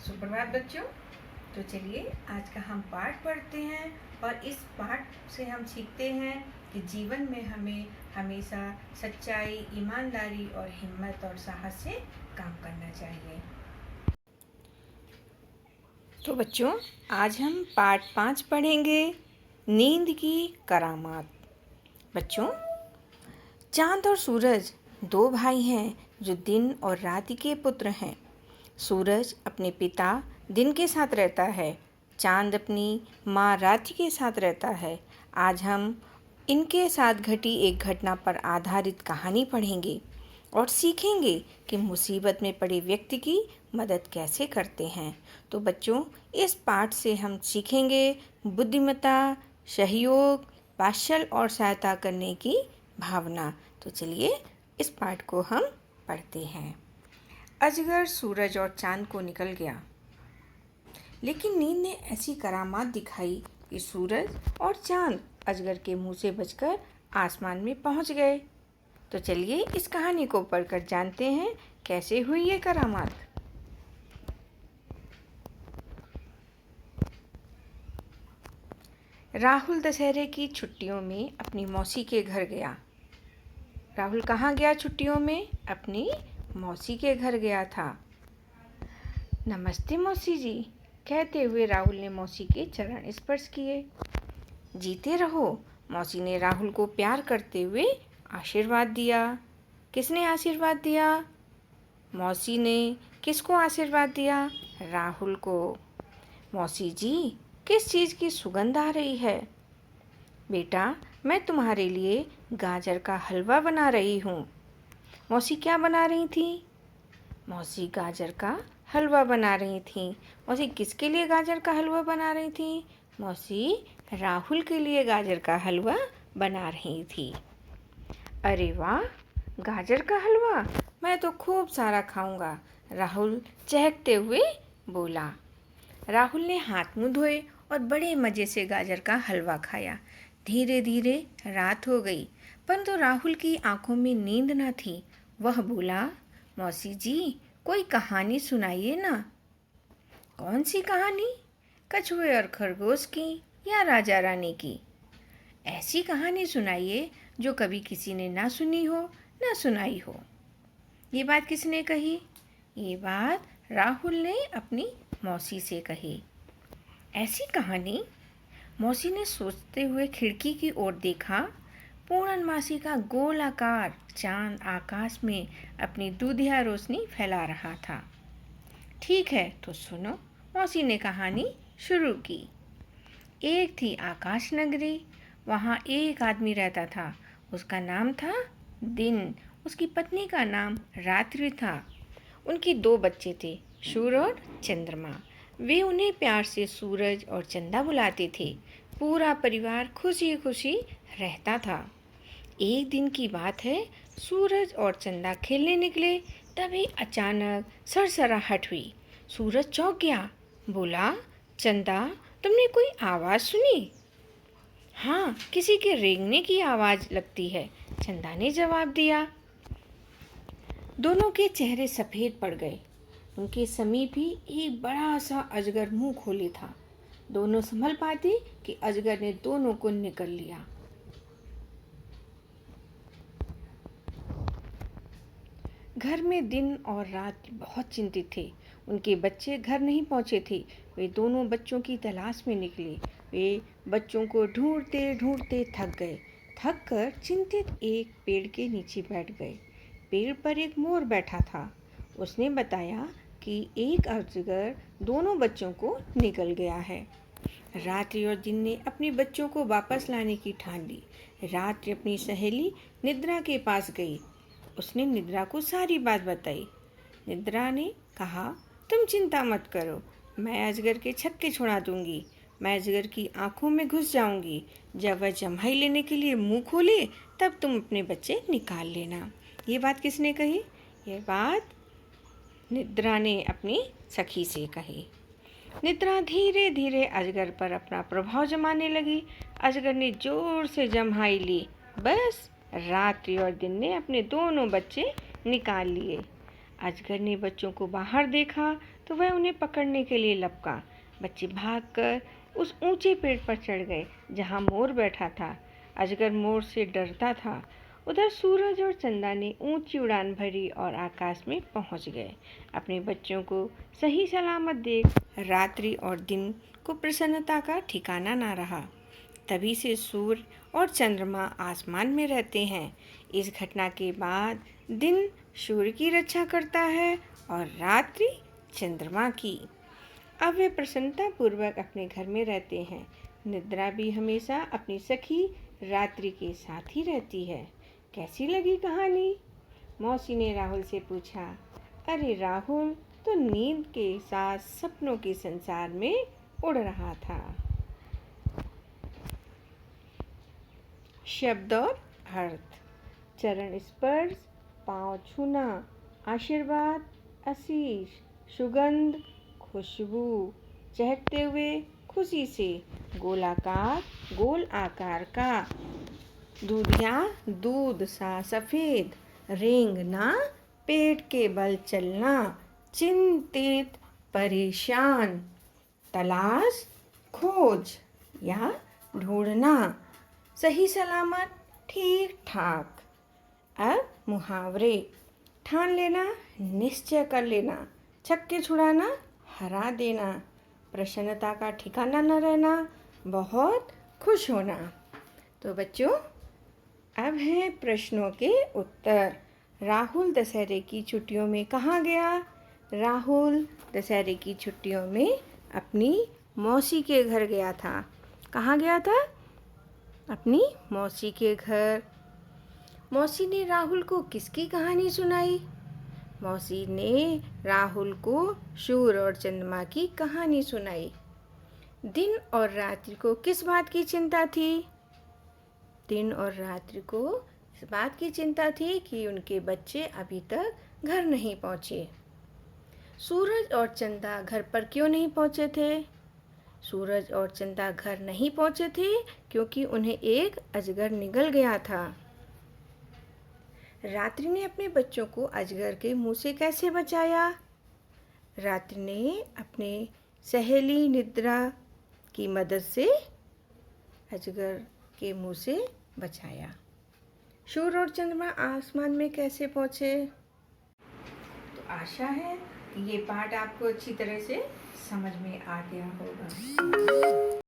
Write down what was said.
सुप्रभात बच्चों। तो चलिए आज का हम पाठ पढ़ते हैं और इस पाठ से हम सीखते हैं कि जीवन में हमें हमेशा सच्चाई, ईमानदारी और हिम्मत और साहस से काम करना चाहिए। तो बच्चों आज हम पाठ 5 पढ़ेंगे, नींद की करामात। बच्चों, चांद और सूरज दो भाई हैं जो दिन और रात के पुत्र हैं। सूरज अपने पिता दिन के साथ रहता है, चांद अपनी माँ रात्रि के साथ रहता है। आज हम इनके साथ घटी एक घटना पर आधारित कहानी पढ़ेंगे और सीखेंगे कि मुसीबत में पड़े व्यक्ति की मदद कैसे करते हैं। तो बच्चों, इस पाठ से हम सीखेंगे बुद्धिमत्ता, सहयोग, वात्सल्य और सहायता करने की भावना। तो चलिए इस पाठ को हम पढ़ते हैं। अजगर सूरज और चांद को निकल गया, लेकिन नींद ने ऐसी करामात दिखाई कि सूरज और चांद अजगर के मुंह से बचकर आसमान में पहुंच गए। तो चलिए इस कहानी को पढ़कर जानते हैं कैसे हुई ये करामात। राहुल दशहरे की छुट्टियों में अपनी मौसी के घर गया। राहुल कहाँ गया छुट्टियों में? अपनी मौसी के घर गया था। नमस्ते मौसी जी, कहते हुए राहुल ने मौसी के चरण स्पर्श किए। जीते रहो, मौसी ने राहुल को प्यार करते हुए आशीर्वाद दिया। किसने आशीर्वाद दिया? मौसी ने किसको आशीर्वाद दिया? राहुल को। मौसी जी, किस चीज़ की सुगंध आ रही है? बेटा, मैं तुम्हारे लिए गाजर का हलवा बना रही हूँ। मौसी क्या बना रही थी? मौसी गाजर का हलवा बना रही थी। मौसी किसके लिए गाजर का हलवा बना रही थी? मौसी राहुल के लिए गाजर का हलवा बना रही थी। अरे वाह, गाजर का हलवा, मैं तो खूब सारा खाऊंगा, राहुल चहकते हुए बोला। राहुल ने हाथ मुंह धोए और बड़े मज़े से गाजर का हलवा खाया। धीरे धीरे रात हो गई, परंतु राहुल की आंखों में नींद न थी। वह बोला, मौसी जी, कोई कहानी सुनाइए ना। कौन सी कहानी? कछुए और खरगोश की या राजा रानी की? ऐसी कहानी सुनाइए जो कभी किसी ने ना सुनी हो, ना सुनाई हो। ये बात किसने कही? ये बात राहुल ने अपनी मौसी से कही। ऐसी कहानी? मौसी ने सोचते हुए खिड़की की ओर देखा। पूर्णमासी का गोल आकार चांद आकाश में अपनी दूधिया रोशनी फैला रहा था। ठीक है, तो सुनो। मौसी ने कहानी शुरू की। एक थी आकाश नगरी, वहाँ एक आदमी रहता था। उसका नाम था दिन। उसकी पत्नी का नाम रात्रि था। उनके दो बच्चे थे, सूर्य और चंद्रमा। वे उन्हें प्यार से सूरज और चंदा बुलाते थे। पूरा परिवार खुशी खुशी रहता था। एक दिन की बात है, सूरज और चंदा खेलने निकले, तभी अचानक सरसराहट हुई। सूरज चौंक गया, बोला, चंदा, तुमने कोई आवाज़ सुनी? हाँ, किसी के रेंगने की आवाज़ लगती है, चंदा ने जवाब दिया। दोनों के चेहरे सफ़ेद पड़ गए। उनके समीप ही एक बड़ा सा अजगर मुंह खोले था। दोनों संभल पाते कि अजगर ने दोनों को निगल लिया। घर में दिन और रात बहुत चिंतित थे। उनके बच्चे घर नहीं पहुंचे थे। वे दोनों बच्चों की तलाश में निकले। वे बच्चों को ढूंढते ढूंढते थक गए। थक कर चिंतित एक पेड़ के नीचे बैठ गए। पेड़ पर एक मोर बैठा था। उसने बताया कि एक अजगर दोनों बच्चों को निगल गया है। रात्रि और दिन ने अपने बच्चों को वापस लाने की ठान ली। रात्रि अपनी सहेली निद्रा के पास गई। उसने निद्रा को सारी बात बताई। निद्रा ने कहा, तुम चिंता मत करो, मैं अजगर के छक्के छुड़ा दूंगी। मैं अजगर की आंखों में घुस जाऊंगी। जब वह जम्हाई लेने के लिए मुंह खोले, तब तुम अपने बच्चे निकाल लेना। ये बात किसने कही? ये बात निद्रा ने अपनी सखी से कही। निद्रा धीरे धीरे अजगर पर अपना प्रभाव जमाने लगी। अजगर ने जोर से जम्हाई ली। बस रात्रि और दिन ने अपने दोनों बच्चे निकाल लिए। अजगर ने बच्चों को बाहर देखा तो वह उन्हें पकड़ने के लिए लपका। बच्चे भागकर उस ऊंचे पेड़ पर चढ़ गए जहां मोर बैठा था। अजगर मोर से डरता था। उधर सूरज और चंदा ने ऊंची उड़ान भरी और आकाश में पहुंच गए। अपने बच्चों को सही सलामत देख रात्रि और दिन को प्रसन्नता का ठिकाना ना रहा। तभी से सूर्य और चंद्रमा आसमान में रहते हैं। इस घटना के बाद दिन सूर्य की रक्षा करता है और रात्रि चंद्रमा की। अब वे प्रसन्नता पूर्वक अपने घर में रहते हैं। निद्रा भी हमेशा अपनी सखी रात्रि के साथ ही रहती है। कैसी लगी कहानी? मौसी ने राहुल से पूछा। अरे राहुल तो नींद के साथ सपनों के संसार में उड़ रहा था। शब्द और अर्थ। चरण स्पर्श, पांव छूना, आशीर्वाद, आशीष, सुगंध, खुशबू, चहकते हुए, खुशी से, गोलाकार, गोल आकार का, दूधिया, दूध सा सफेद, रेंगना, पेट के बल चलना, चिंतित, परेशान, तलाश, खोज या ढूंढना, सही सलामत, ठीक ठाक। अब मुहावरे। ठान लेना, निश्चय कर लेना, छक्के छुड़ाना, हरा देना, प्रसन्नता का ठिकाना न रहना, बहुत खुश होना। तो बच्चों, अब हैं प्रश्नों के उत्तर। राहुल दशहरे की छुट्टियों में कहाँ गया? राहुल दशहरे की छुट्टियों में अपनी मौसी के घर गया था। कहाँ गया था? अपनी मौसी के घर। मौसी ने राहुल को किसकी कहानी सुनाई? मौसी ने राहुल को सूर्य और चंद्रमा की कहानी सुनाई। दिन और रात्रि को किस बात की चिंता थी? दिन और रात्रि को इस बात की चिंता थी कि उनके बच्चे अभी तक घर नहीं पहुंचे। सूरज और चंदा घर पर क्यों नहीं पहुंचे थे? सूरज और चंदा घर नहीं पहुंचे थे क्योंकि उन्हें एक अजगर निगल गया था। रात्रि ने अपने बच्चों को अजगर के मुंह से कैसे बचाया? रात्रि ने अपने सहेली निद्रा की मदद से अजगर के मुंह से बचाया। सूर्य और चंद्रमा आसमान में कैसे पहुंचे? तो आशा है कि ये पाठ आपको अच्छी तरह से समझ में आ गया होगा।